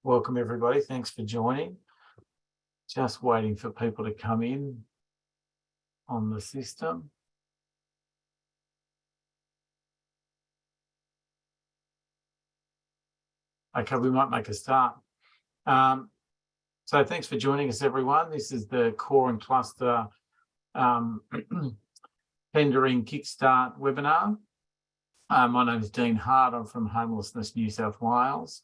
Welcome everybody. Thanks for joining. Just waiting for people to come in on the system. Okay, we might make a start. So thanks for joining us, everyone. This is the Core and Cluster Tendering Kickstart webinar. My name is Dean Hart. I'm from Homelessness New South Wales.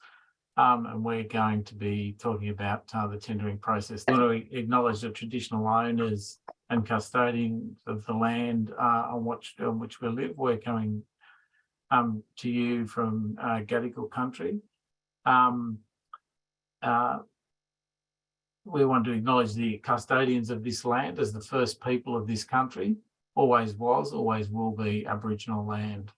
And we're going to be talking about the tendering process. I want to acknowledge the traditional owners and custodians of the land on which we live. We're coming to you from Gadigal country. We want to acknowledge the custodians of this land as the first people of this country. Always was, always will be Aboriginal land.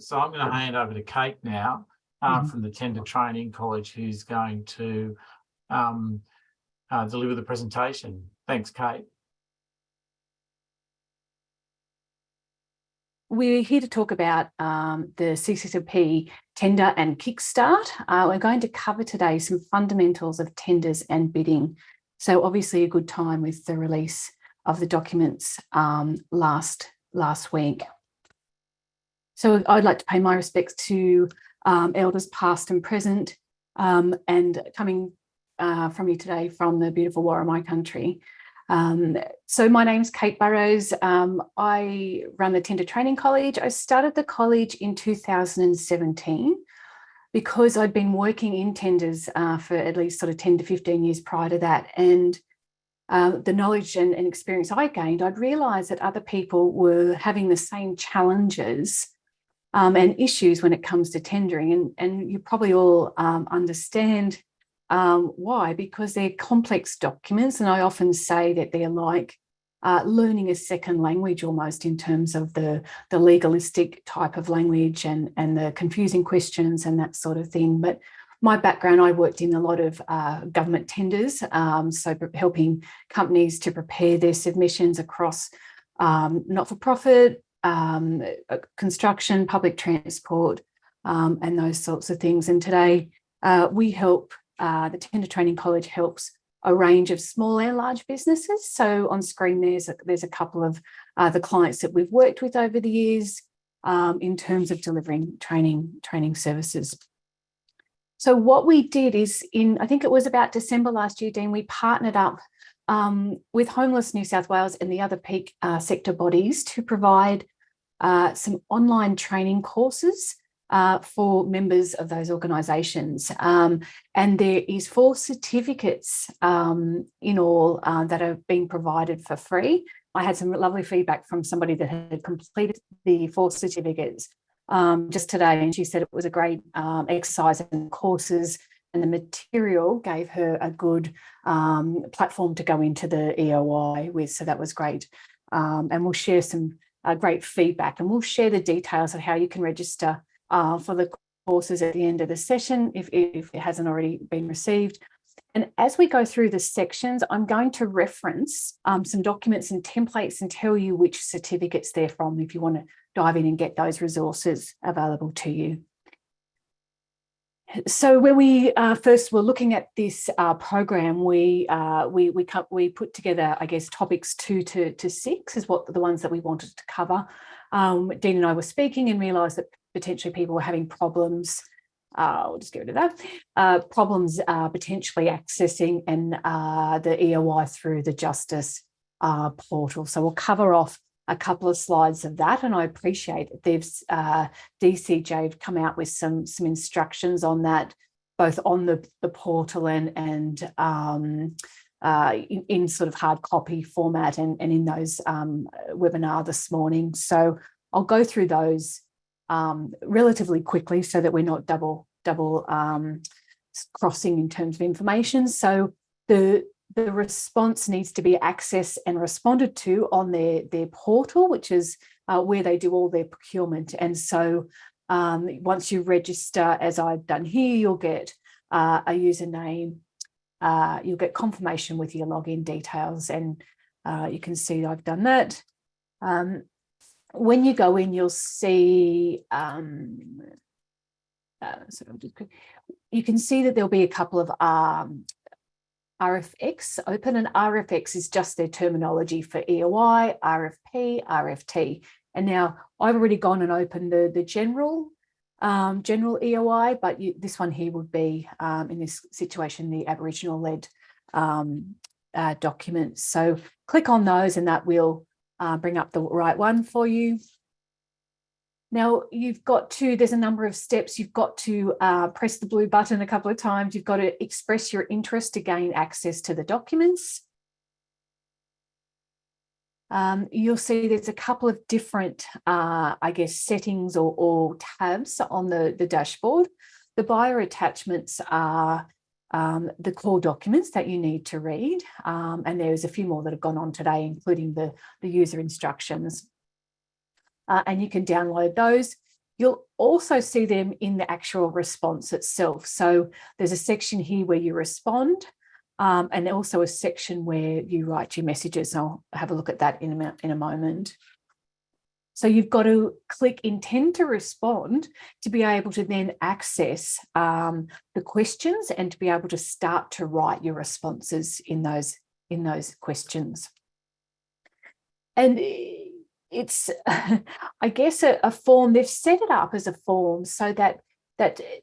So I'm going to hand over to Kate now. From the Tender Training College, who's going to deliver the presentation. Thanks, Kate. We're here to talk about the CCCP tender and kickstart. We're going to cover today some fundamentals of tenders and bidding. So obviously a good time with the release of the documents last week. So I'd like to pay my respects to elders past and present, and coming from you today from the beautiful Warramai country. So my name's Kate Burrows. I run the Tender Training College. I started the college in 2017 because I'd been working in tenders for at least sort of 10 to 15 years prior to that. And the knowledge and experience I gained, I'd realised that other people were having the same challenges and issues when it comes to tendering. And you probably all understand why, because they're complex documents. And I often say that they're like learning a second language almost, in terms of the legalistic type of language and the confusing questions and that sort of thing. But my background, I worked in a lot of government tenders, so helping companies to prepare their submissions across not-for-profit, construction, public transport, and those sorts of things. And today we help, the Tender Training College helps a range of small and large businesses. So on screen there's a couple of the clients that we've worked with over the years in terms of delivering training services. So what we did is, I think it was about December last year, Dean, we partnered up with Homeless New South Wales and the other peak sector bodies to provide some online training courses for members of those organisations. And there is 4 certificates in all that are being provided for free. I had some lovely feedback from somebody that had completed the 4 certificates just today, and she said it was a great exercise in courses, and the material gave her a good platform to go into the EOI with, so that was great. And we'll share some great feedback, and we'll share the details of how you can register for the courses at the end of the session if it hasn't already been received. And as we go through the sections, I'm going to reference some documents and templates and tell you which certificates they're from if you want to dive in and get those resources available to you. So when we first were looking at this program, we put together, I guess, topics 2 to 6 is what the ones that we wanted to cover. Dean and I were speaking and realised that potentially people were having problems. We'll just get rid of that. Problems potentially accessing and the EOI through the Justice portal. So we'll cover off a couple of slides of that, and I appreciate that they've DCJ have come out with some instructions on that, both on the portal and in sort of hard copy format and in those webinar this morning. So I'll go through those relatively quickly so that we're not double crossing in terms of information. So the response needs to be accessed and responded to on their portal, which is where they do all their procurement. And so once you register, as I've done here, you'll get a username, you'll get confirmation with your login details, and you can see I've done that. When you go in, you'll see so you can see that there'll be a couple of RFX open, and RFX is just their terminology for EOI, RFP, RFT. And now I've already gone and opened the general EOI, but this one here would be, in this situation, the Aboriginal-led documents. So click on those and that will bring up the right one for you. Now there's a number of steps. You've got to press the blue button a couple of times. You've got to express your interest to gain access to the documents. You'll see there's a couple of different, I guess, settings or tabs on the dashboard. The bio attachments are the core documents that you need to read. And there's a few more that have gone on today, including the user instructions. And you can download those. You'll also see them in the actual response itself. So there's a section here where you respond, and also a section where you write your messages. I'll have a look at that in a moment. So you've got to click intend to respond to be able to then access the questions and to be able to start to write your responses in those questions. And it's, I guess, a form. They've set it up as a form so that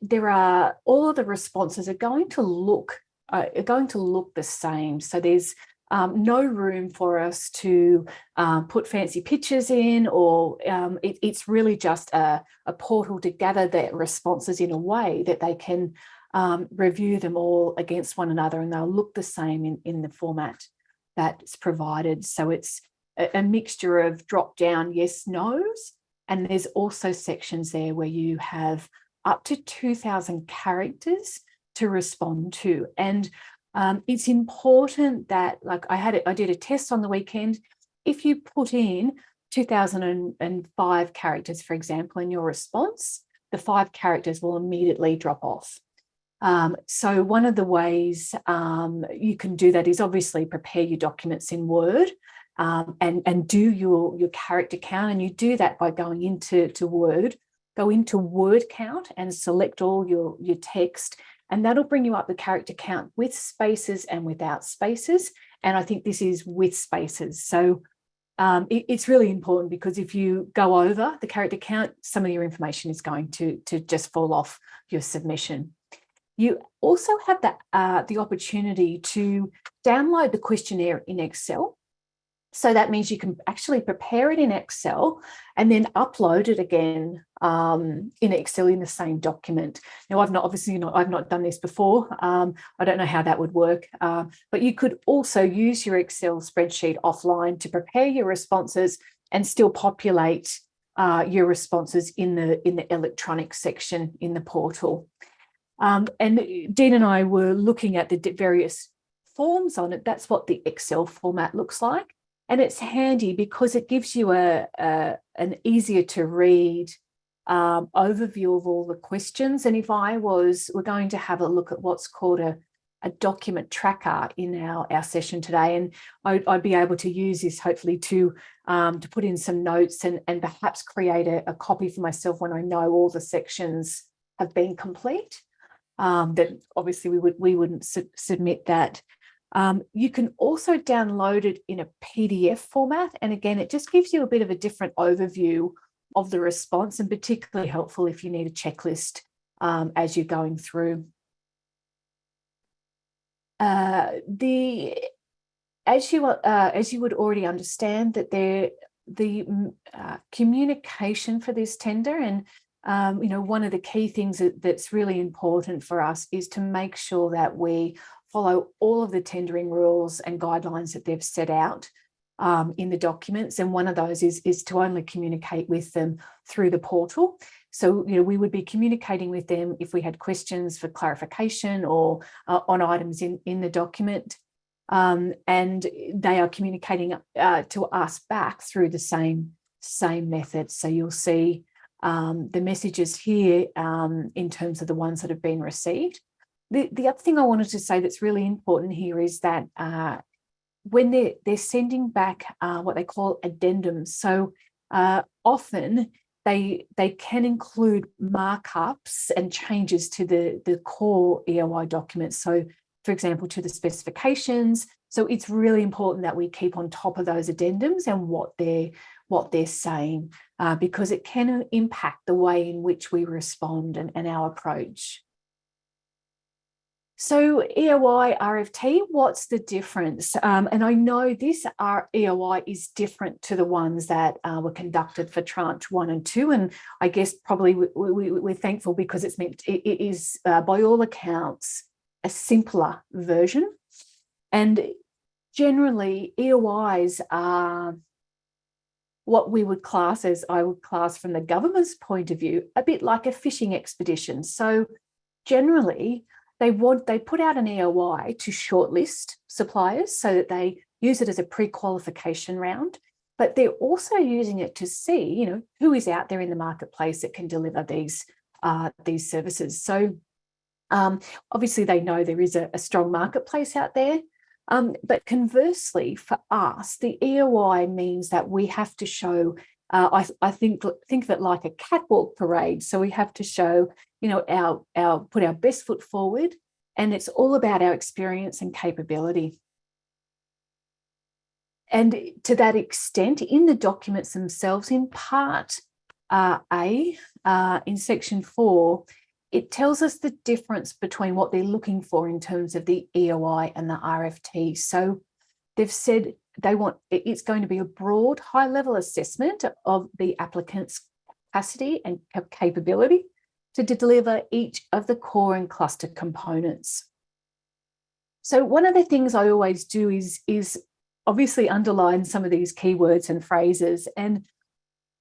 there are all of the responses are going to look the same. So there's no room for us to put fancy pictures in, or it's really just a portal to gather their responses in a way that they can review them all against one another, and they'll look the same in the format that's provided. So it's a mixture of drop down yes, no's, and there's also sections there where you have up to 2,000 characters to respond to. And it's important that, like I did a test on the weekend. If you put in 2005 characters, for example, in your response, the 5 characters will immediately drop off. So one of the ways you can do that is obviously prepare your documents in Word and do your character count. And you do that by going into Word, go into word count and select all your text. And that'll bring you up the character count with spaces and without spaces. And I think this is with spaces. So it's really important, because if you go over the character count, some of your information is going to just fall off your submission. You also have the opportunity to download the questionnaire in Excel. So that means you can actually prepare it in Excel and then upload it again in Excel in the same document. Now, I've not done this before. I don't know how that would work, but you could also use your Excel spreadsheet offline to prepare your responses and still populate your responses in the electronic section in the portal. And Dean and I were looking at the various forms on it. That's what the Excel format looks like. And it's handy because it gives you an easier to read overview of all the questions. And if we're going to have a look at what's called a document tracker in our session today, and I'd be able to use this hopefully to put in some notes and perhaps create a copy for myself when I know all the sections have been complete. That obviously we wouldn't submit that. You can also download it in a PDF format. And again, it just gives you a bit of a different overview of the response, and particularly helpful if you need a checklist as you're going through. As you would already understand, that the communication for this tender, and one of the key things that's really important for us is to make sure that we follow all of the tendering rules and guidelines that they've set out in the documents. And one of those is to only communicate with them through the portal. So, we would be communicating with them if we had questions for clarification or on items in the document. And they are communicating to us back through the same method. So you'll see the messages here in terms of the ones that have been received. The other thing I wanted to say that's really important here is that when they're sending back what they call addendums, so often they can include markups and changes to the core EOI documents. So, for example, to the specifications. So it's really important that we keep on top of those addendums and what they're saying, because it can impact the way in which we respond and our approach. So EOI RFT, what's the difference? And I know this EOI is different to the ones that were conducted for tranche 1 and 2. And I guess probably we're thankful because it is, by all accounts, a simpler version. And generally, EOIs are what we would class as, I would class from the government's point of view, a bit like a fishing expedition. So generally, they put out an EOI to shortlist suppliers so that they use it as a pre-qualification round, but they're also using it to see, who is out there in the marketplace that can deliver these services. So obviously they know there is a strong marketplace out there, but conversely for us, the EOI means that we have to show, I think of it like a catwalk parade. So we have to show, put our best foot forward, and it's all about our experience and capability. And to that extent, in the documents themselves, in part A, in section 4, it tells us the difference between what they're looking for in terms of the EOI and the RFT. So they've said it's going to be a broad, high-level assessment of the applicant's capacity and capability to deliver each of the core and cluster components. So one of the things I always do is obviously underline some of these keywords and phrases, and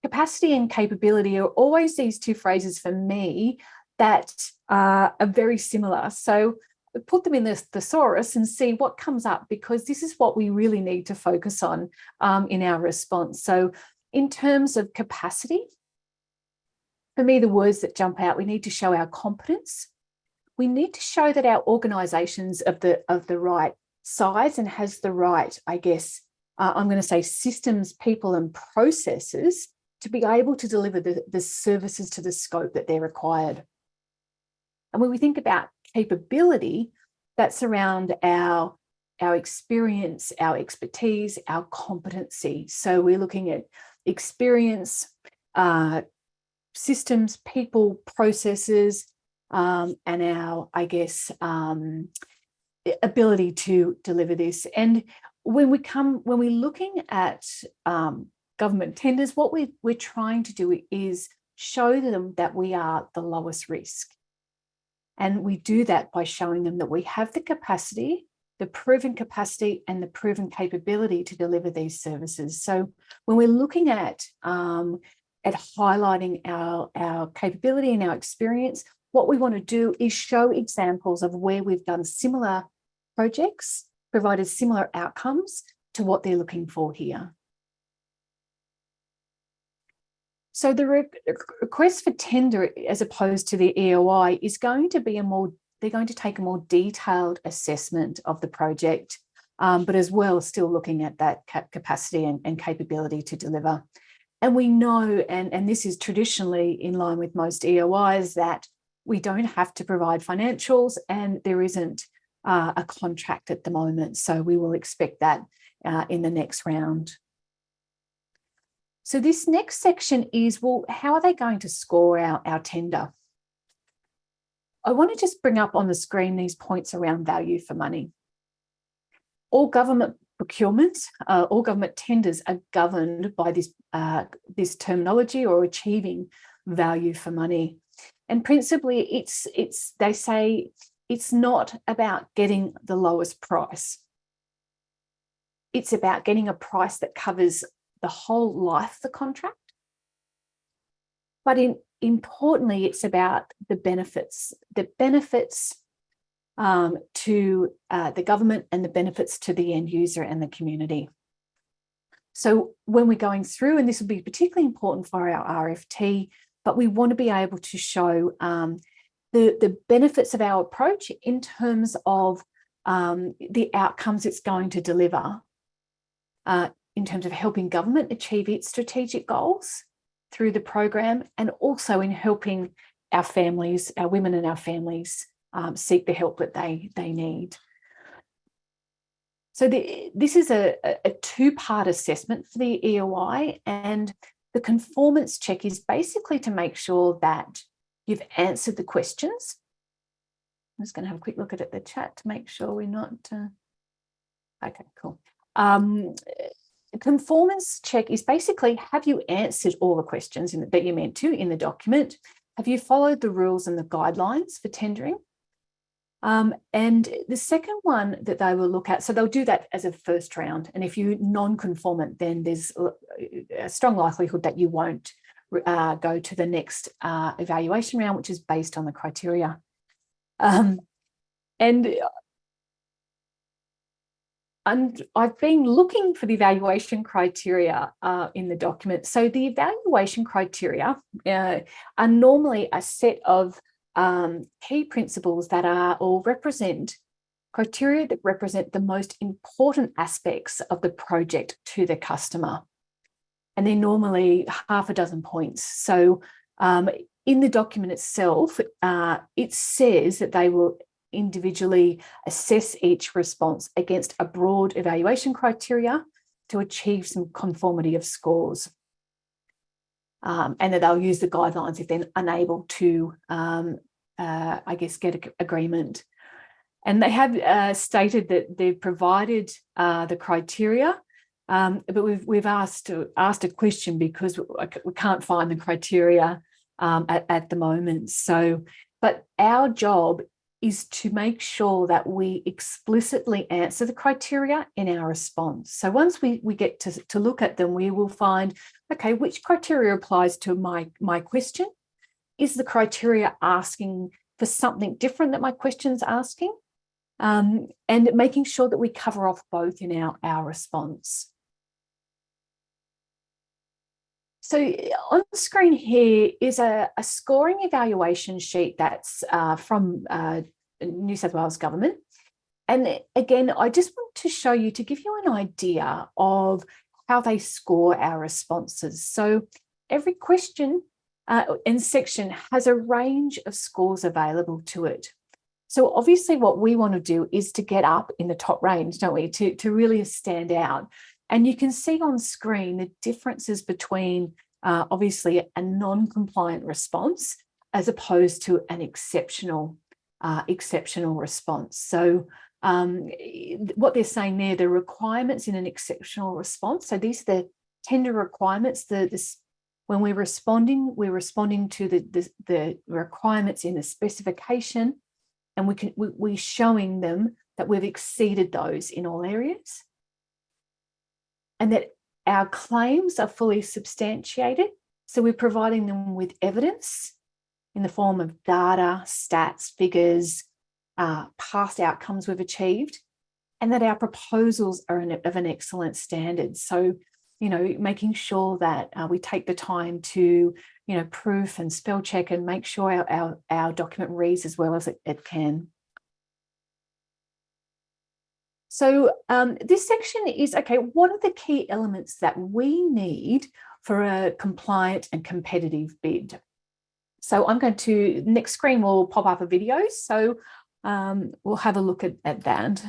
capacity and capability are always these two phrases for me that are very similar. So put them in the thesaurus and see what comes up, because this is what we really need to focus on in our response. So in terms of capacity, for me, the words that jump out, we need to show our competence. We need to show that our organisation's of the right size and has the right, I'm going to say, systems, people and processes to be able to deliver the services to the scope that they're required. And when we think about capability, that's around our experience, our expertise, our competency. So we're looking at experience, systems, people, processes, and our, ability to deliver this. And when we're looking at government tenders, what we're trying to do is show them that we are the lowest risk. And we do that by showing them that we have the capacity, the proven capacity and the proven capability to deliver these services. So when we're looking at highlighting our capability and our experience, what we want to do is show examples of where we've done similar projects, provided similar outcomes to what they're looking for here. So the request for tender, as opposed to the EOI, is going to be they're going to take a more detailed assessment of the project, but as well still looking at that capacity and capability to deliver. And we know, and this is traditionally in line with most EOIs, that we don't have to provide financials, and there isn't a contract at the moment. So we will expect that in the next round. So this next section is, well, how are they going to score our tender? I want to just bring up on the screen these points around value for money. All government procurement, all government tenders are governed by this terminology, or achieving value for money. And principally, they say it's not about getting the lowest price. It's about getting a price that covers the whole life of the contract. But importantly, it's about the benefits to the government and the benefits to the end user and the community. So when we're going through, and this will be particularly important for our RFT, but we want to be able to show the benefits of our approach in terms of the outcomes it's going to deliver in terms of helping government achieve its strategic goals through the program, and also in helping our families, our women and our families seek the help that they need. So this is a two-part assessment for the EOI, and the conformance check is basically to make sure that you've answered the questions. I'm just going to have a quick look at the chat to make sure we're not... Okay, cool. Conformance check is basically, have you answered all the questions that you meant to in the document? Have you followed the rules and the guidelines for tendering? And the second one that they will look at, so they'll do that as a first round. And if you're non-conformant, then there's a strong likelihood that you won't go to the next evaluation round, which is based on the criteria. And I've been looking for the evaluation criteria in the document. So the evaluation criteria are normally a set of key principles that are or represent criteria that represent the most important aspects of the project to the customer. And they're normally half a dozen points. So in the document itself, it says that they will individually assess each response against a broad evaluation criteria to achieve some conformity of scores. And that they'll use the guidelines if they're unable to, I guess, get agreement. And they have stated that they've provided the criteria, but we've asked a question because we can't find the criteria at the moment. So, but our job is to make sure that we explicitly answer the criteria in our response. So once we get to look at them, we will find, okay, which criteria applies to my question? Is the criteria asking for something different that my question's asking? And making sure that we cover off both in our response. So on screen here is a scoring evaluation sheet that's from New South Wales Government. And again, I just want to show you, to give you an idea of how they score our responses. So every question and section has a range of scores available to it. So obviously what we want to do is to get up in the top range, don't we, to really stand out. And you can see on screen the differences between obviously a non-compliant response as opposed to an exceptional response. So what they're saying there, the requirements in an exceptional response. So these are the tender requirements. When we're responding to the requirements in the specification, and we're showing them that we've exceeded those in all areas, and that our claims are fully substantiated. So we're providing them with evidence in the form of data, stats, figures, past outcomes we've achieved, and that our proposals are of an excellent standard. So, you know, making sure that we take the time to, you know, proof and spell check and make sure our document reads as well as it can. So this section is, okay, what are the key elements that we need for a compliant and competitive bid? So I'm going to, next screen will pop up a video. So we'll have a look at that.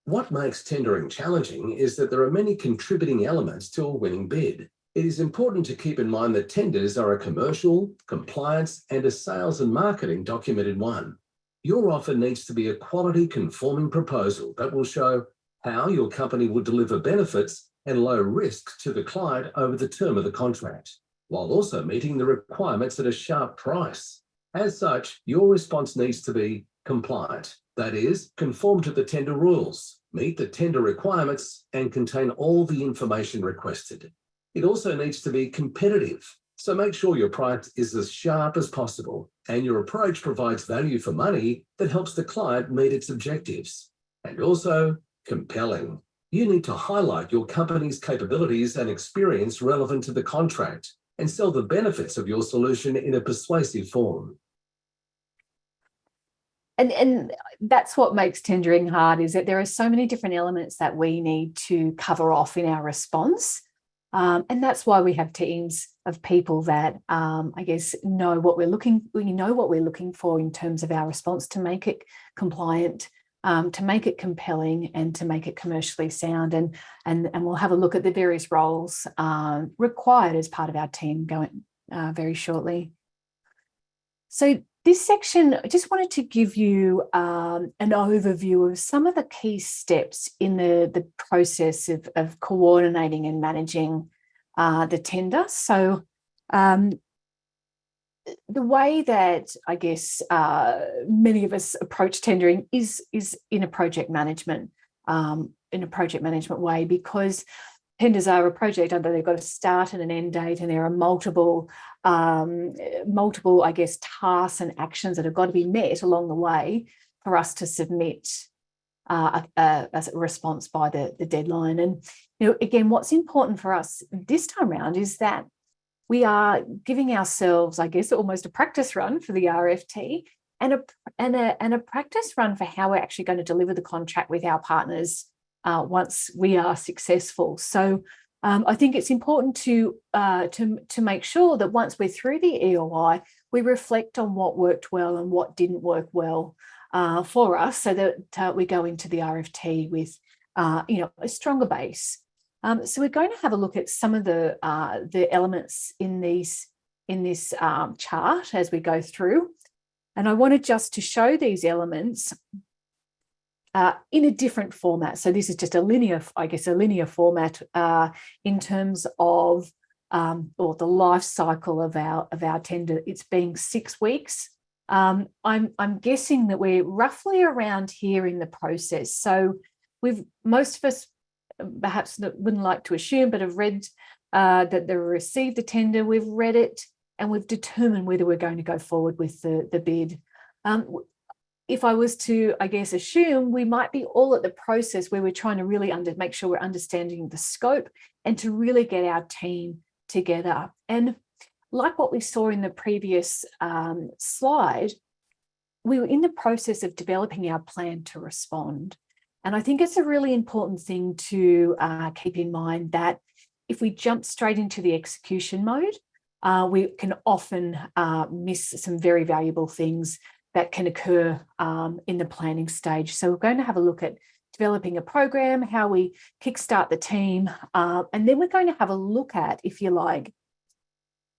What makes tendering challenging is that there are many contributing elements to a winning bid. It is important to keep in mind that tenders are a commercial, compliance, and a sales and marketing document in one. Your offer needs to be a quality conforming proposal that will show how your company will deliver benefits and low risk to the client over the term of the contract, while also meeting the requirements at a sharp price. As such, your response needs to be compliant, that is, conform to the tender rules, meet the tender requirements, and contain all the information requested. It also needs to be competitive, so make sure your price is as sharp as possible and your approach provides value for money that helps the client meet its objectives. And also compelling. You need to highlight your company's capabilities and experience relevant to the contract and sell the benefits of your solution in a persuasive form. And that's what makes tendering hard, is that there are so many different elements that we need to cover off in our response. And that's why we have teams of people that I guess know what we're looking for in terms of our response to make it compliant, to make it compelling, and to make it commercially sound. And we'll have a look at the various roles required as part of our team going very shortly. So this section, I just wanted to give you an overview of some of the key steps in the process of coordinating and managing the tender. So the way that I guess many of us approach tendering is in a project management way, because tenders are a project, they've got a start and an end date, and there are multiple, I guess, tasks and actions that have got to be met along the way for us to submit a response by the deadline. And again, what's important for us this time around is that we are giving ourselves, I guess, almost a practice run for the RFT and a practice run for how we're actually going to deliver the contract with our partners once we are successful. So I think it's important to make sure that once we're through the EOI, we reflect on what worked well and what didn't work well for us, so that we go into the RFT with a stronger base. So we're going to have a look at some of the elements in this chart as we go through, and I wanted just to show these elements in a different format. So this is just a linear format in terms of or the life cycle of our tender. It's being 6 weeks. I'm guessing that we're roughly around here in the process. So most of us perhaps wouldn't like to assume, but have read that they received the tender. We've read it and we've determined whether we're going to go forward with the bid. If I was to, I guess, assume, we might be all at the process where we're trying to really make sure we're understanding the scope and to really get our team together. And like what we saw in the previous slide, we were in the process of developing our plan to respond. And I think it's a really important thing to keep in mind that if we jump straight into the execution mode, we can often miss some very valuable things that can occur in the planning stage. So we're going to have a look at developing a program, how we kickstart the team, and then we're going to have a look at, if you like,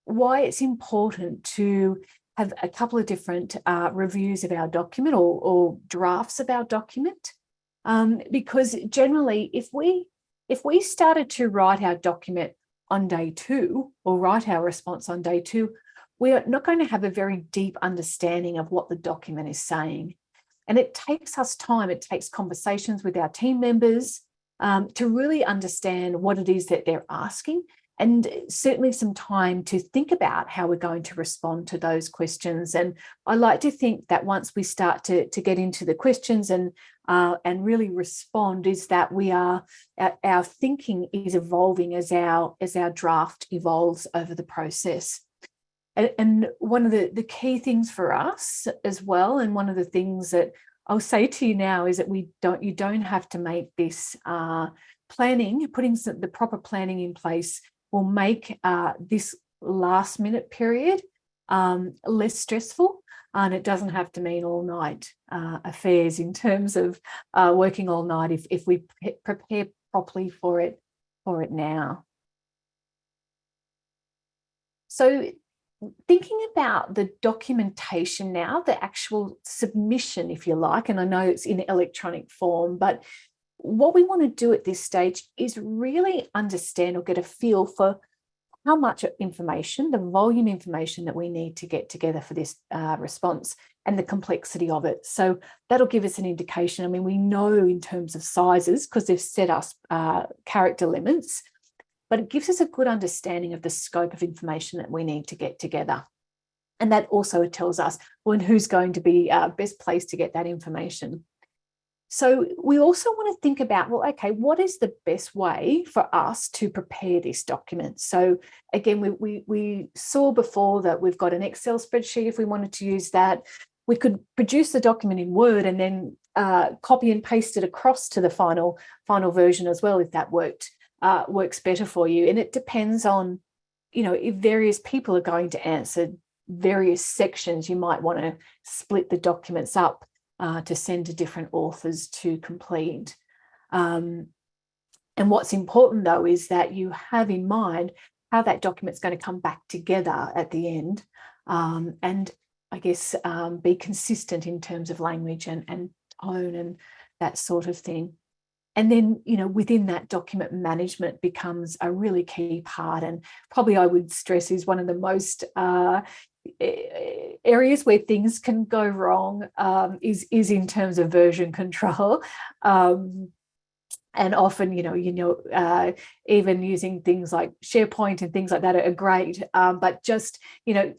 why it's important to have a couple of different reviews of our document or drafts of our document. Because generally, if we started to write our document on day 2 or write our response on day 2, we are not going to have a very deep understanding of what the document is saying. And it takes us time, it takes conversations with our team members to really understand what it is that they're asking, and certainly some time to think about how we're going to respond to those questions. And I like to think that once we start to get into the questions and really respond, is that our thinking is evolving as our draft evolves over the process. And one of the key things for us as well, and one of the things that I'll say to you now, is that you don't have to make this planning, putting the proper planning in place will make this last minute period less stressful. And it doesn't have to mean all night affairs in terms of working all night if we prepare properly for it now. So thinking about the documentation now, the actual submission, if you like, and I know it's in electronic form, but what we want to do at this stage is really understand or get a feel for how much information, the volume information that we need to get together for this response and the complexity of it. So that'll give us an indication. I mean, we know in terms of sizes because they've set us character limits, but it gives us a good understanding of the scope of information that we need to get together. And that also tells us who's going to be best placed to get that information. So we also want to think about, well, okay, what is the best way for us to prepare this document? So again, we saw before that we've got an Excel spreadsheet if we wanted to use that. We could produce the document in Word and then copy and paste it across to the final version as well, if that worked works better for you. And it depends on, if various people are going to answer various sections, you might want to split the documents up to send to different authors to complete. And what's important, though, is that you have in mind how that document's going to come back together at the end, and I guess be consistent in terms of language and tone and that sort of thing. And then, within that, document management becomes a really key part, and probably I would stress is one of the most areas where things can go wrong, is in terms of version control. And often, even using things like SharePoint and things like that are great, but just,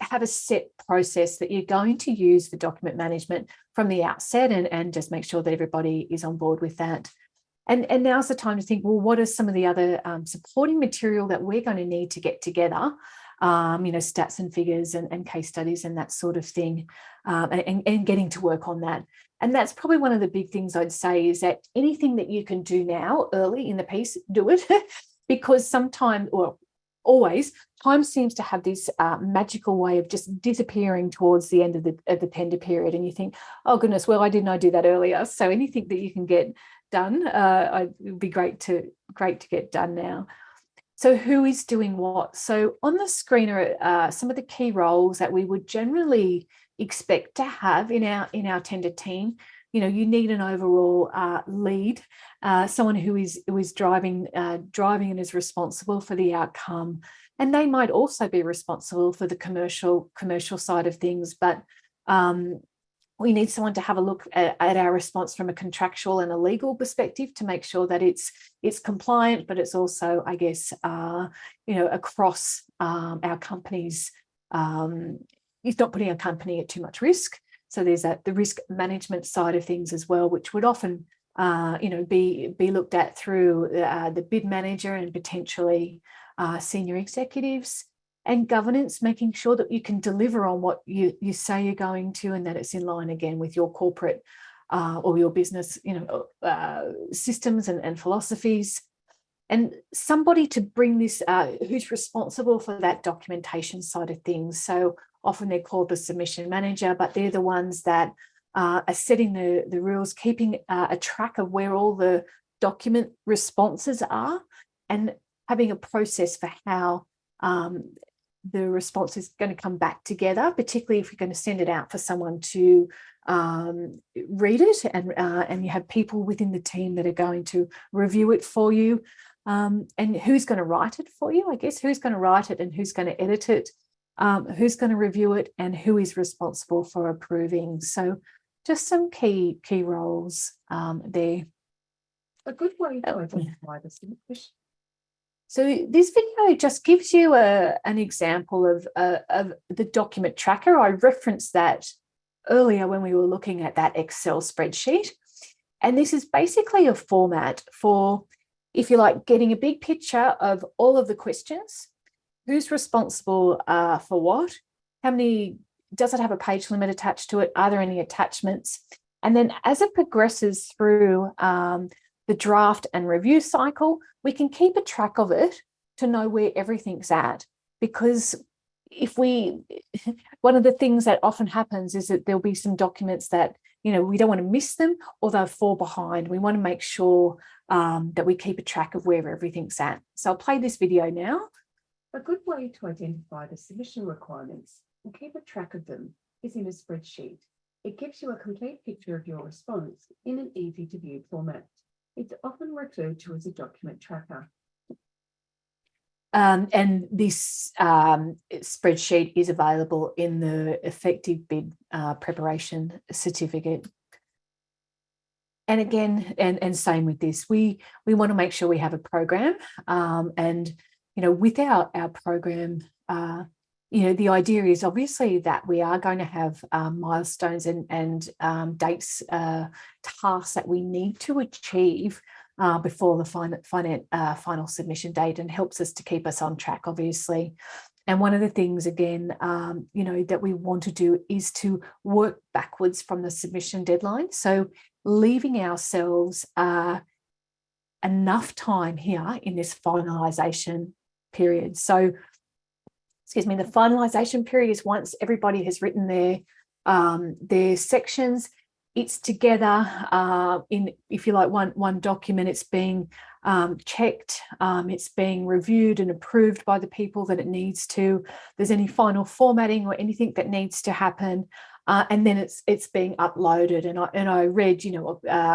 have a set process that you're going to use for document management from the outset, and just make sure that everybody is on board with that. And now's the time to think, well, what are some of the other supporting material that we're going to need to get together? Stats and figures and case studies and that sort of thing, and getting to work on that. And that's probably one of the big things I'd say, is that anything that you can do now early in the piece, do it, because sometimes, or always, time seems to have this magical way of just disappearing towards the end of the tender period. And you think, oh goodness, well, why didn't I do that earlier? So anything that you can get done, it would be great to get done now. So who is doing what? So on the screen are some of the key roles that we would generally expect to have in our tender team. You need an overall lead, someone who is driving and is responsible for the outcome, and they might also be responsible for the commercial side of things. But we need someone to have a look at our response from a contractual and a legal perspective to make sure that it's compliant, but it's also, I guess, across our companies. It's not putting our company at too much risk. So there's the risk management side of things as well, which would often, be looked at through the bid manager and potentially senior executives. And governance, making sure that you can deliver on what you say you're going to, and that it's in line again with your corporate or your business, systems and philosophies. And somebody to bring this, who's responsible for that documentation side of things. So often they're called the submission manager, but they're the ones that are setting the rules, keeping a track of where all the document responses are, and having a process for how the response is going to come back together, particularly if you're going to send it out for someone to read it, and you have people within the team that are going to review it for you, and who's going to write it for you, I guess, who's going to write it and who's going to edit it, who's going to review it, and who is responsible for approving. So just some key roles there. A good way to identify this. So this video just gives you an example of the document tracker. I referenced that earlier when we were looking at that Excel spreadsheet. And this is basically a format for, if you like, getting a big picture of all of the questions, who's responsible for what, how many, does it have a page limit attached to it, are there any attachments? And then as it progresses through the draft and review cycle, we can keep a track of it to know where everything's at. Because one of the things that often happens is that there'll be some documents that, we don't want to miss them, or they'll fall behind. We want to make sure that we keep a track of where everything's at. So I'll play this video now. A good way to identify the submission requirements and keep a track of them is in a spreadsheet. It gives you a complete picture of your response in an easy-to-view format. It's often referred to as a document tracker. And this spreadsheet is available in the effective bid preparation certificate. And again, and same with this, we want to make sure we have a program, and with our program, the idea is obviously that we are going to have milestones and dates, tasks that we need to achieve before the final submission date, and helps us to keep us on track, obviously. And one of the things, again, that we want to do is to work backwards from the submission deadline. So leaving ourselves enough time here in this finalisation period. So, excuse me, the finalisation period is once everybody has written their sections, it's together in, if you like, one document. It's being checked, it's being reviewed and approved by the people that it needs to. If there's any final formatting or anything that needs to happen, and then it's being uploaded. And I read,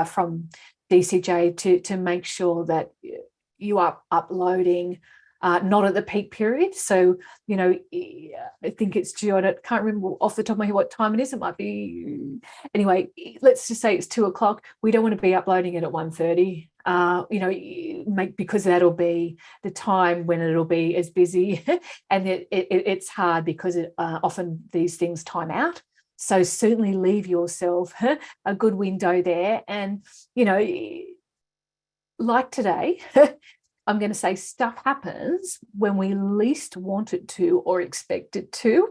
from DCJ to make sure that you are uploading not at the peak period. So, I think it's due, I can't remember off the top of my head what time it is. It might be, anyway, let's just say it's 2:00. We don't want to be uploading it at 1:30, because that'll be the time when it'll be as busy and it's hard because often these things time out. So certainly leave yourself a good window there. And, like today, I'm going to say stuff happens when we least want it to or expect it to.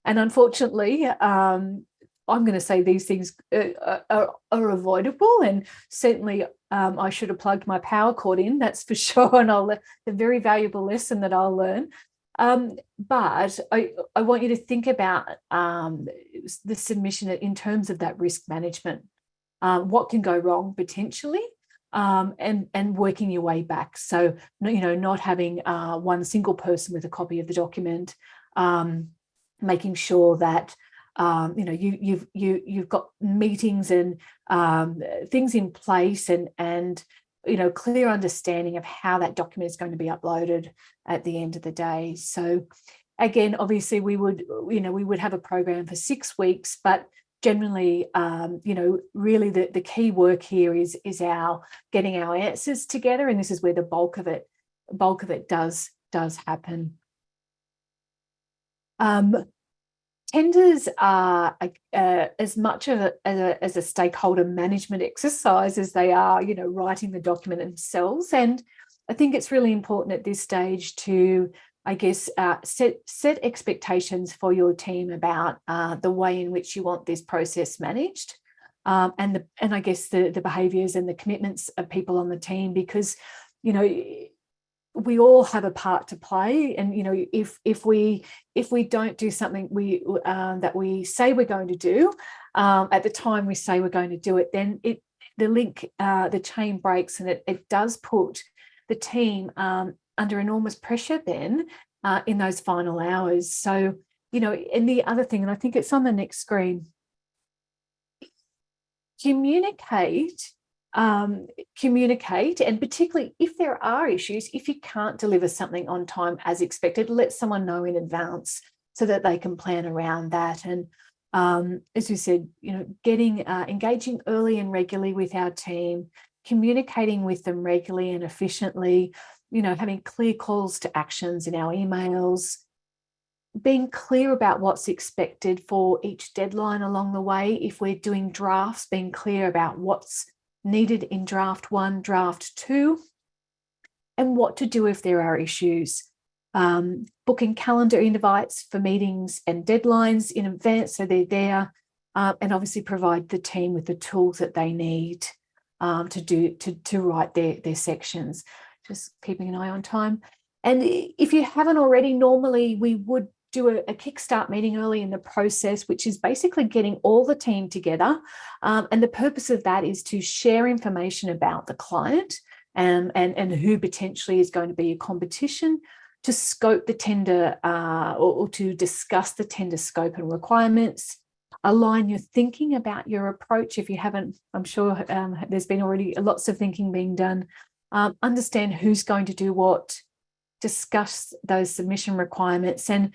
And unfortunately, I'm going to say these things are avoidable. And certainly I should have plugged my power cord in, that's for sure. And the very valuable lesson that I'll learn. But I want you to think about the submission in terms of that risk management. What can go wrong potentially? And working your way back. So, not having one single person with a copy of the document, making sure that, you've got meetings and things in place and clear understanding of how that document is going to be uploaded at the end of the day. So again, obviously we would have a program for 6 weeks, but generally, really the key work here is our getting our answers together, and this is where the bulk of it does happen. Tenders are as much of as a stakeholder management exercise as they are, writing the document themselves. And I think it's really important at this stage to, I guess, set expectations for your team about the way in which you want this process managed, and I guess the behaviours and the commitments of people on the team, because we all have a part to play. And if we don't do something that we say we're going to do at the time we say we're going to do it, then the chain breaks, and it does put the team under enormous pressure then in those final hours. So, and the other thing, and I think it's on the next screen, communicate, and particularly if there are issues, if you can't deliver something on time as expected, let someone know in advance so that they can plan around that. And as we said, engaging early and regularly with our team, communicating with them regularly and efficiently, having clear calls to actions in our emails, being clear about what's expected for each deadline along the way. If we're doing drafts, being clear about what's needed in draft 1, draft 2, and what to do if there are issues. Booking calendar invites for meetings and deadlines in advance so they're there, and obviously provide the team with the tools that they need to write their sections. Just keeping an eye on time. And if you haven't already, normally we would do a Kickstart meeting early in the process, which is basically getting all the team together. And the purpose of that is to share information about the client and who potentially is going to be a competition, to scope the tender or to discuss the tender scope and requirements, align your thinking about your approach. If you haven't, I'm sure there's been already lots of thinking being done. Understand who's going to do what, discuss those submission requirements, and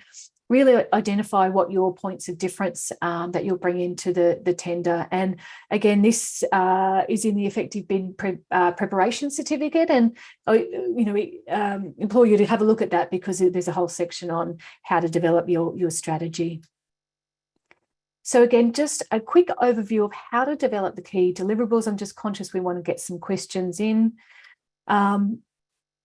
really identify what your points of difference that you'll bring into the tender. And again, this is in the effective bid preparation certificate, and implore you to have a look at that, because there's a whole section on how to develop your strategy. So again, just a quick overview of how to develop the key deliverables. I'm just conscious we want to get some questions in.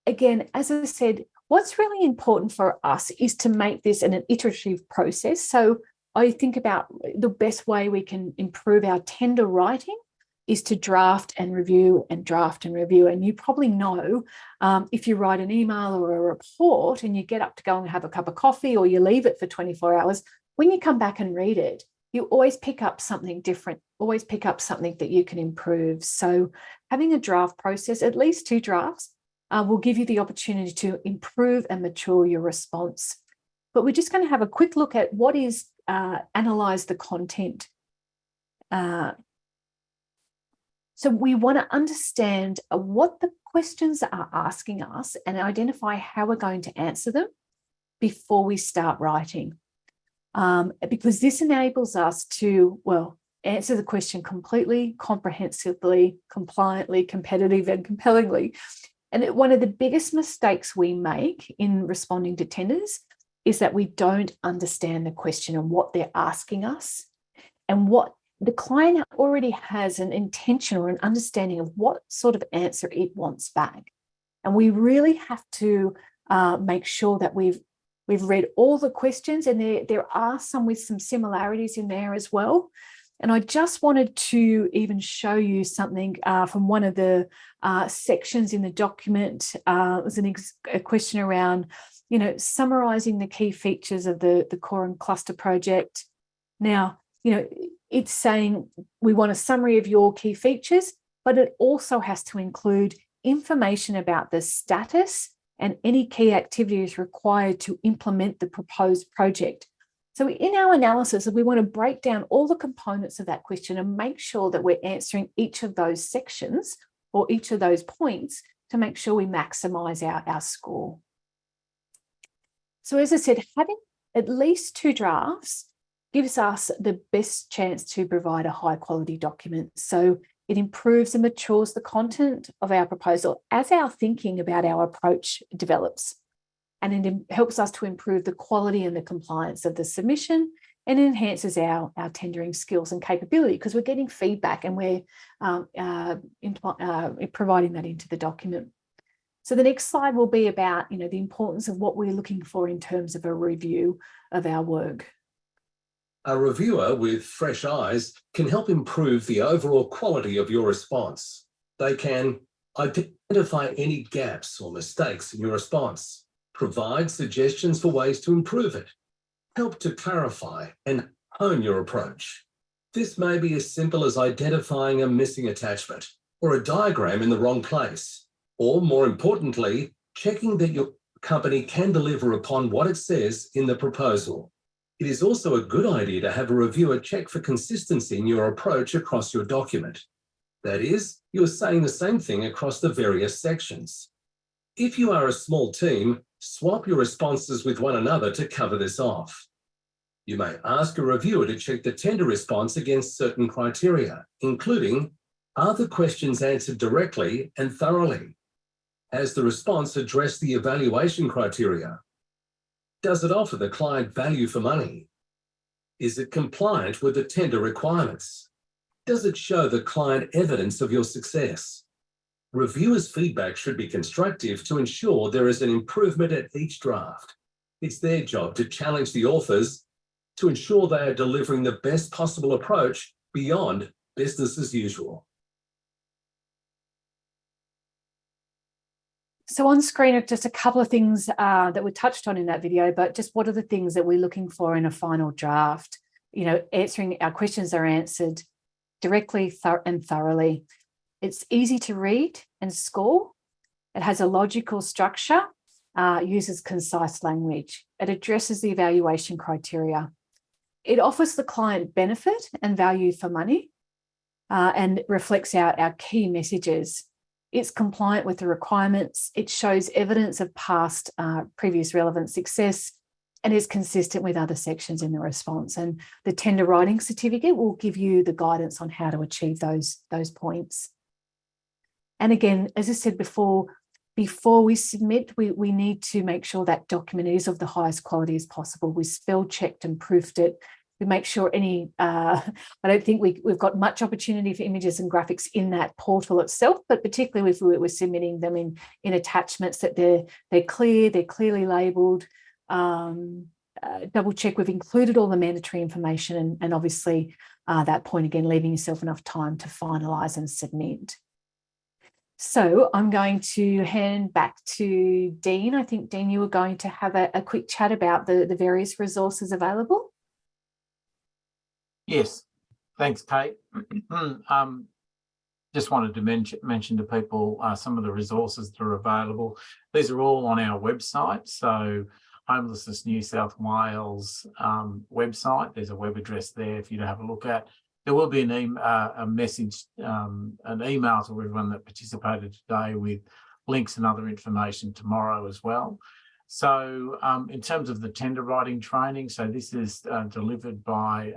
Again, as I said, what's really important for us is to make this an iterative process. So I think about the best way we can improve our tender writing is to draft and review and draft and review. And you probably know if you write an email or a report and you get up to go and have a cup of coffee or you leave it for 24 hours, when you come back and read it, you always pick up something different, always pick up something that you can improve. So having a draft process, at least 2 drafts, will give you the opportunity to improve and mature your response. But we're just going to have a quick look at what is analyze the content. So we want to understand what the questions are asking us and identify how we're going to answer them before we start writing. Because this enables us to, well, answer the question completely, comprehensively, compliantly, competitive, and compellingly. And one of the biggest mistakes we make in responding to tenders is that we don't understand the question and what they're asking us, and what the client already has an intention or an understanding of what sort of answer it wants back. And we really have to make sure that we've read all the questions, and there are some with some similarities in there as well. And I just wanted to even show you something from one of the sections in the document. It was a question around, summarising the key features of the core and cluster project. Now, it's saying we want a summary of your key features, but it also has to include information about the status and any key activities required to implement the proposed project. So in our analysis, we want to break down all the components of that question and make sure that we're answering each of those sections or each of those points to make sure we maximise our score. So as I said, having at least 2 drafts gives us the best chance to provide a high quality document. So it improves and matures the content of our proposal as our thinking about our approach develops. And it helps us to improve the quality and the compliance of the submission, and enhances our tendering skills and capability because we're getting feedback and we're providing that into the document. So the next slide will be about the importance of what we're looking for in terms of a review of our work. A reviewer with fresh eyes can help improve the overall quality of your response. They can identify any gaps or mistakes in your response, provide suggestions for ways to improve it, help to clarify and hone your approach. This may be as simple as identifying a missing attachment or a diagram in the wrong place, or more importantly, checking that your company can deliver upon what it says in the proposal. It is also a good idea to have a reviewer check for consistency in your approach across your document. That is, you're saying the same thing across the various sections. If you are a small team, swap your responses with one another to cover this off. You may ask a reviewer to check the tender response against certain criteria, including, are the questions answered directly and thoroughly? Has the response addressed the evaluation criteria? Does it offer the client value for money? Is it compliant with the tender requirements? Does it show the client evidence of your success? Reviewers' feedback should be constructive to ensure there is an improvement at each draft. It's their job to challenge the authors to ensure they are delivering the best possible approach beyond business as usual. So on screen are just a couple of things that were touched on in that video, but just what are the things that we're looking for in a final draft? Answering our questions are answered directly and thoroughly. It's easy to read and score. It has a logical structure, uses concise language. It addresses the evaluation criteria. It offers the client benefit and value for money and reflects our key messages. It's compliant with the requirements. It shows evidence of past previous relevant success and is consistent with other sections in the response. And the tender writing certificate will give you the guidance on how to achieve those points. And again, as I said before we submit, we need to make sure that document is of the highest quality as possible. We spell checked and proofed it. We make sure I don't think we've got much opportunity for images and graphics in that portal itself, but particularly if we're submitting them in attachments, that they're clear, they're clearly labelled, and double check we've included all the mandatory information, and obviously that point again, leaving yourself enough time to finalise and submit. So I'm going to hand back to Dean. I think, Dean, you were going to have a quick chat about the various resources available. Yes, thanks, Kate. Just wanted to mention to people some of the resources that are available. These are all on our website. So Homelessness New South Wales website, there's a web address there for you to have a look at. There will be a message, an email to everyone that participated today with links and other information tomorrow as well. So in terms of the tender writing training, so this is delivered by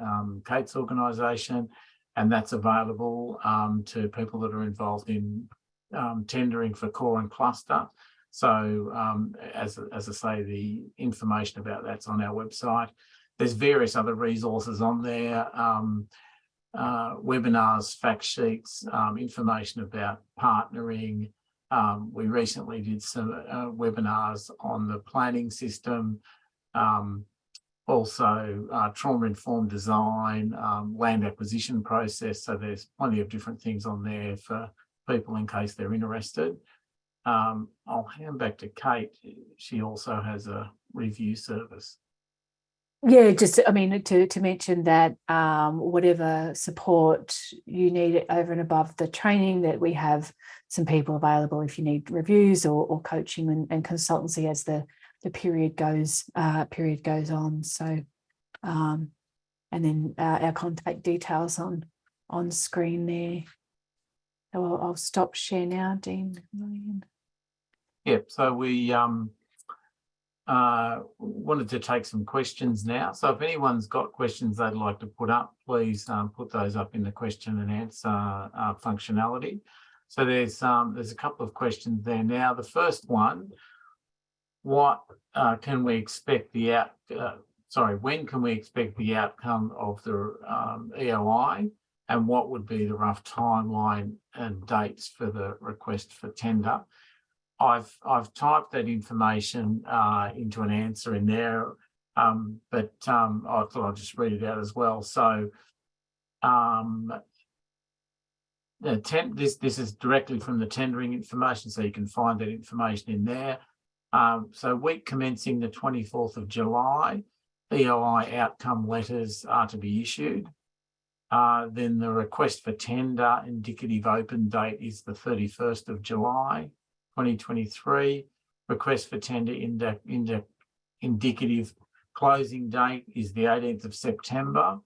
Kate's organisation, and that's available to people that are involved in tendering for core and cluster. So as I say, the information about that's on our website. There's various other resources on there, webinars, fact sheets, information about partnering. We recently did some webinars on the planning system, also trauma-informed design, land acquisition process. So there's plenty of different things on there for people in case they're interested. I'll hand back to Kate. She also has a review service. Yeah, just, I mean, to mention that whatever support you need over and above the training, that we have some people available if you need reviews or coaching and consultancy as the period goes on. So, and then our contact details on screen there. So I'll stop share now, Dean. Yep. So we wanted to take some questions now. So if anyone's got questions they'd like to put up, please put those up in the question and answer functionality. So there's a couple of questions there now. The first one, what can we expect the when can we expect the outcome of the EOI, and what would be the rough timeline and dates for the request for tender? I've typed that information into an answer in there, but I thought I'll just read it out as well. So this is directly from the tendering information, so you can find that information in there. So week commencing the 24th of July, EOI outcome letters are to be issued. Then the request for tender indicative open date is the 31st of July. 2023, request for tender indicative closing date is the 18th of September,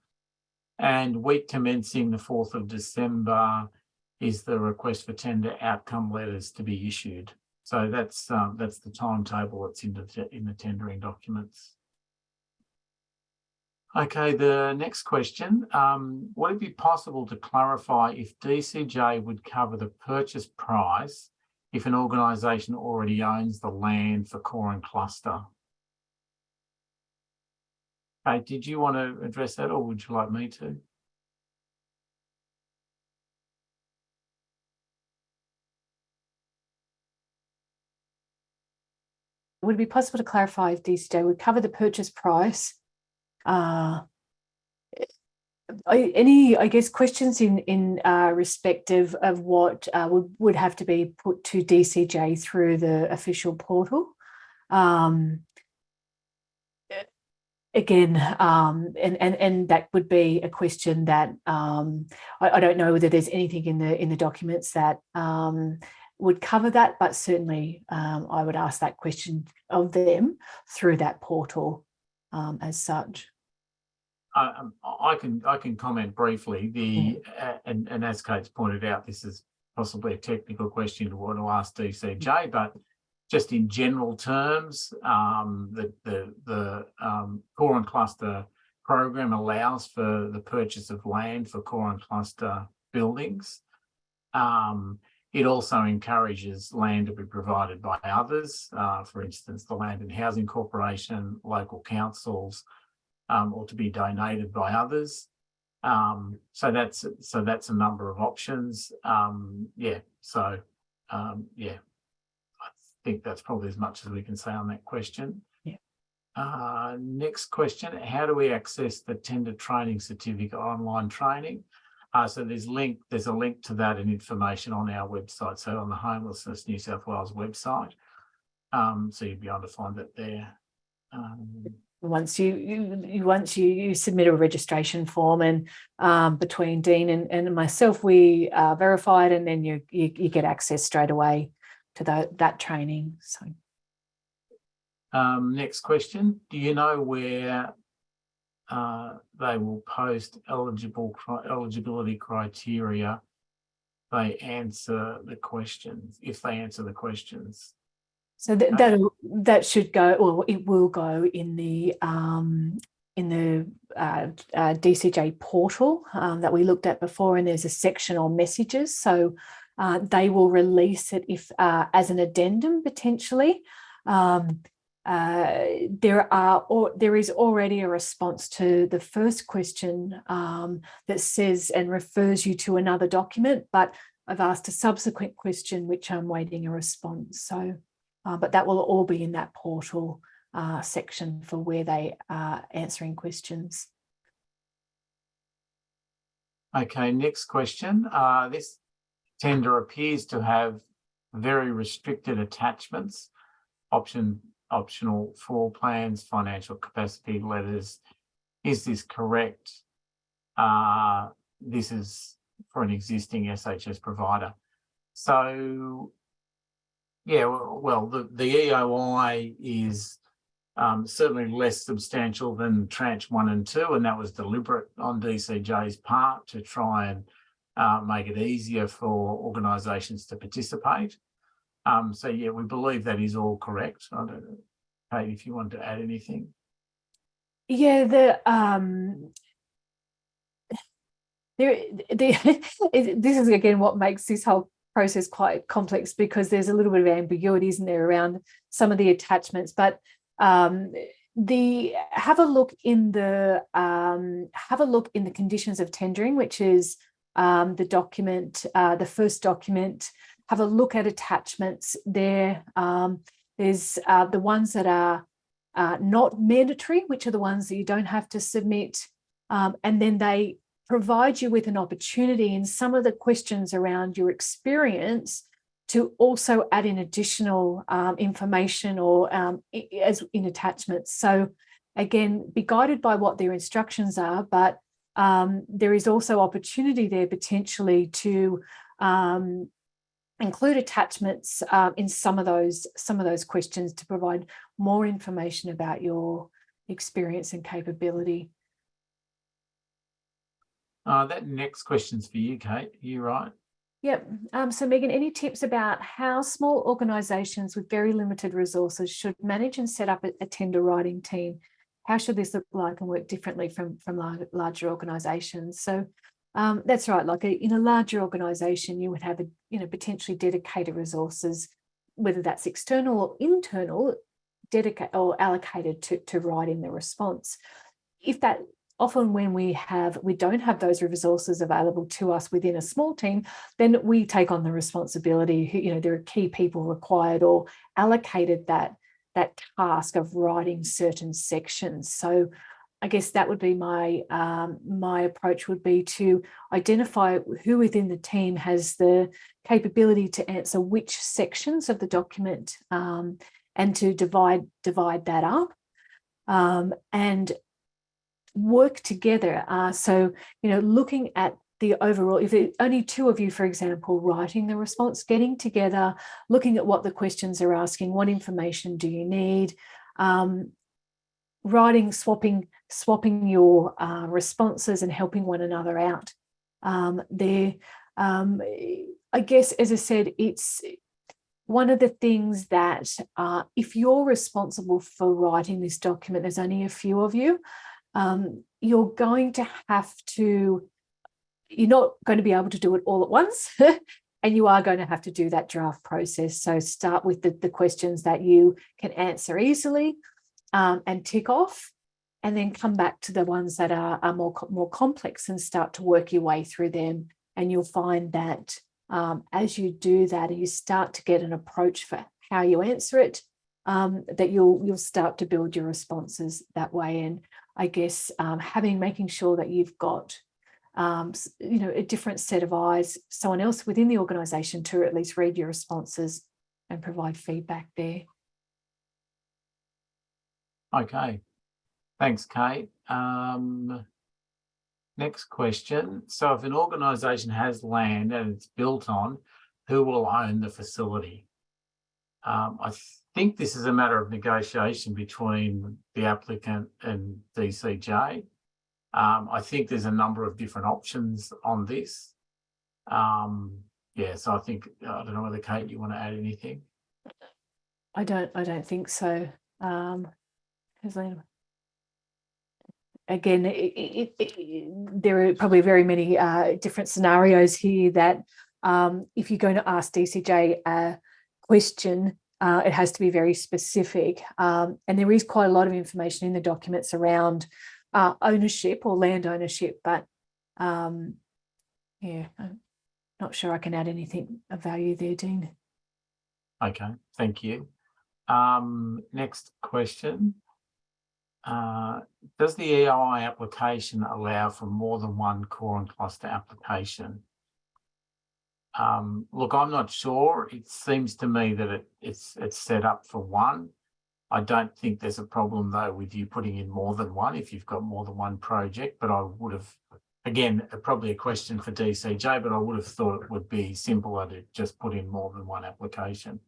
and week commencing the 4th of December is the request for tender outcome letters to be issued. So that's the timetable that's in the tendering documents. Okay, the next question, would it be possible to clarify if DCJ would cover the purchase price if an organisation already owns the land for core and cluster? Okay, did you want to address that, or would you like me to? Would it be possible to clarify if DCJ would cover the purchase price? Any, I guess, questions in respect of what would have to be put to DCJ through the official portal? Again, and that would be a question that I don't know whether there's anything in the documents that would cover that, but certainly I would ask that question of them through that portal as such. I can comment briefly. And as Kate's pointed out, this is possibly a technical question to want to ask DCJ, but just in general terms, the core and cluster program allows for the purchase of land for core and cluster buildings. It also encourages land to be provided by others, for instance, the Land and Housing Corporation, local councils, or to be donated by others. So that's a number of options. Yeah, I think that's probably as much as we can say on that question. Yeah. Next question, how do we access the tender training certificate online training? So there's a link to that and information on our website, so on the Homelessness New South Wales website. So you'll be able to find that there. Once you submit a registration form, and between Dean and myself, we verify it, and then you get access straight away to that training. So next question, do you know where they will post eligibility criteria they answer the questions, if they answer the questions? So that should go, or it will go in the DCJ portal that we looked at before, and there's a section on messages. So they will release it if as an addendum potentially. There is already a response to the first question that says and refers you to another document, but I've asked a subsequent question which I'm waiting a response. So. But that will all be in that portal section for where they are answering questions. Okay, next question. This tender appears to have very restricted attachments, optional floor plans, financial capacity letters. Is this correct? This is for an existing SHS provider. So, yeah, well, the EOI is certainly less substantial than tranche 1 and 2, and that was deliberate on DCJ's part to try and make it easier for organisations to participate. So, yeah, we believe that is all correct. I don't know, Kate, if you want to add anything. Yeah, this is again what makes this whole process quite complex, because there's a little bit of ambiguity, isn't there, around some of the attachments. But have a look in the conditions of tendering, which is the document, the first document. Have a look at attachments there. There's the ones that are not mandatory, which are the ones that you don't have to submit, and then they provide you with an opportunity in some of the questions around your experience to also add in additional information or as in attachments. So again, be guided by what their instructions are, but there is also opportunity there potentially to include attachments in some of those questions to provide more information about your experience and capability. That next question's for you, Kate. You right? Yep. So Megan, any tips about how small organisations with very limited resources should manage and set up a tender writing team? How should this look like and work differently from larger organisations? So that's right. Like in a larger organisation, you would have potentially dedicated resources, whether that's external or internal, dedicated or allocated to writing the response. Often when we don't have those resources available to us within a small team, then we take on the responsibility. There are key people required or allocated that task of writing certain sections. So I guess that would be my approach would be to identify who within the team has the capability to answer which sections of the document, and to divide that up, and work together. So, looking at the overall, if it's only two of you, for example, writing the response, getting together, looking at what the questions are asking, what information do you need, writing, swapping your responses and helping one another out. I guess, as I said, it's one of the things that if you're responsible for writing this document, there's only a few of you, you're not going to be able to do it all at once, and you are going to have to do that draft process. So start with the questions that you can answer easily and tick off, and then come back to the ones that are more complex and start to work your way through them. And you'll find that as you do that, you start to get an approach for how you answer it. that you'll start to build your responses that way. And I guess making sure that you've got a different set of eyes, someone else within the organisation to at least read your responses and provide feedback there. Okay, thanks, Kate. Next question. So if an organisation has land and it's built on, who will own the facility? I think this is a matter of negotiation between the applicant and DCJ. I think there's a number of different options on this. So I think, I don't know whether, Kate, you want to add anything? I don't think so. Again, there are probably very many different scenarios here that if you're going to ask DCJ a question, it has to be very specific. And there is quite a lot of information in the documents around ownership or land ownership, but I'm not sure I can add anything of value there, Dean. Okay, thank you. Next question. Does the EOI application allow for more than one core and cluster application? Look, I'm not sure. It seems to me that it's set up for one. I don't think there's a problem, though, with you putting in more than one if you've got more than one project. But I would have, again, probably a question for DCJ, but I would have thought it would be simpler to just put in more than one application.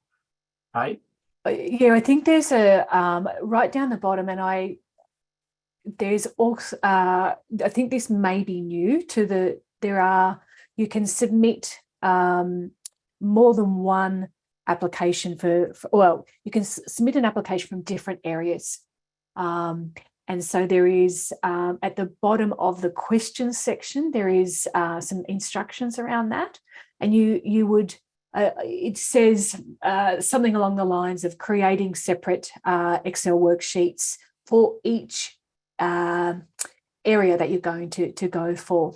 Kate? Yeah, I think there's a right down the bottom, and there's also I think this may be new to you can submit more than one application you can submit an application from different areas, and so there is at the bottom of the questions section there is some instructions around that, and you would it says something along the lines of creating separate Excel worksheets for each area that you're going to go for.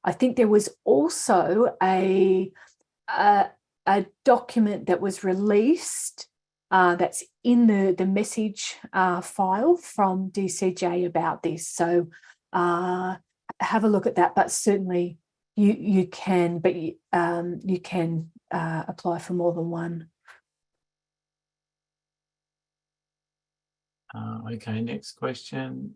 I think there was also a document that was released that's in the message file from DCJ about this. So have a look at that. But certainly you can apply for more than one. Okay, next question.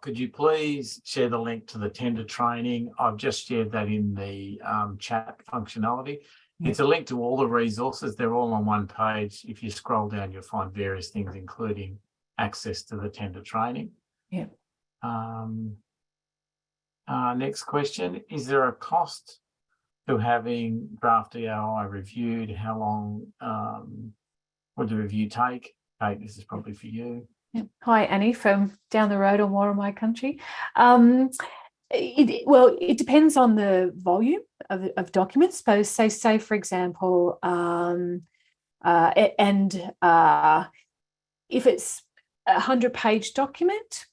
Could you please share the link to the tender training? I've just shared that in the chat functionality. Yeah. It's a link to all the resources. They're all on one page. If you scroll down, you'll find various things, including access to the tender training. Yeah. Next question. Is there a cost to having draft EOI reviewed? How long would the review take? Kate, this is probably for you. Yeah. Hi, Annie, from down the road on Warramai country. It depends on the volume of documents. So say for example, if it's a 100-page document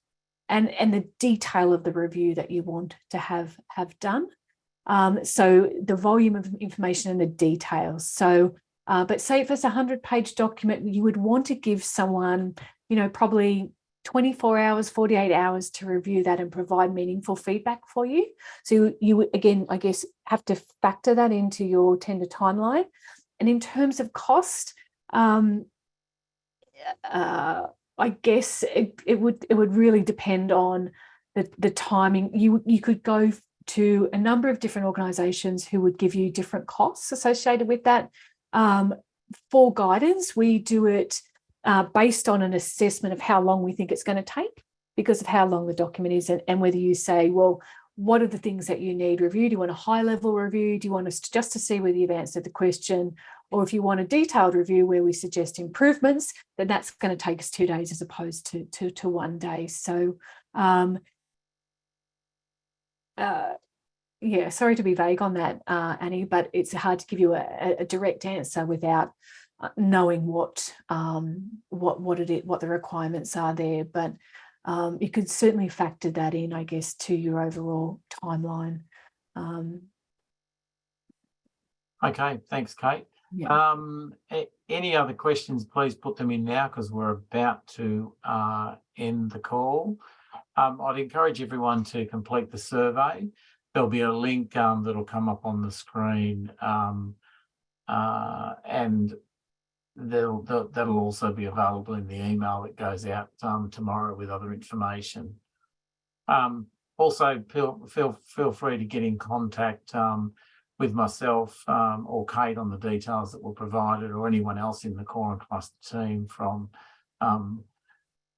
and the detail of the review that you want to have done. So the volume of information and the details. So, but say if it's a 100-page document, you would want to give someone, probably 24 hours, 48 hours to review that and provide meaningful feedback for you. So you would, again, I guess, have to factor that into your tender timeline. And in terms of cost, I guess it would really depend on the timing. You could go to a number of different organisations who would give you different costs associated with that. For guidance, we do it based on an assessment of how long we think it's going to take because of how long the document is and whether you say, well, what are the things that you need reviewed? Do you want a high-level review? Do you want us just to see whether you've answered the question? Or if you want a detailed review where we suggest improvements, then that's going to take us 2 days as opposed to 1 day. So, sorry to be vague on that, Annie, but it's hard to give you a direct answer without knowing what the requirements are there. But you could certainly factor that in, I guess, to your overall timeline. Okay, thanks, Kate. Any other questions, please put them in now because we're about to end the call. I'd encourage everyone to complete the survey. There'll be a link that'll come up on the screen, and that'll also be available in the email that goes out tomorrow with other information. Also, feel free to get in contact with myself or Kate on the details that were provided, or anyone else in the Core and Cluster team from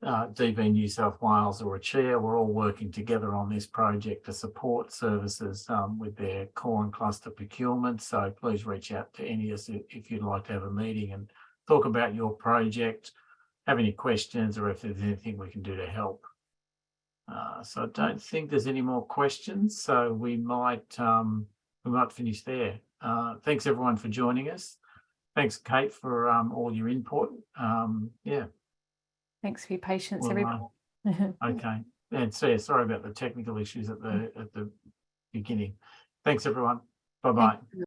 DB New South Wales or Achia. We're all working together on this project to support services with their core and cluster procurement. So please reach out to any of us if you'd like to have a meeting and talk about your project, have any questions, or if there's anything we can do to help. So I don't think there's any more questions, so we might finish there. Thanks everyone for joining us. Thanks, Kate, for all your input. Yeah. Thanks for your patience, everyone. Okay. And so sorry about the technical issues at the beginning. Thanks everyone. Bye-bye.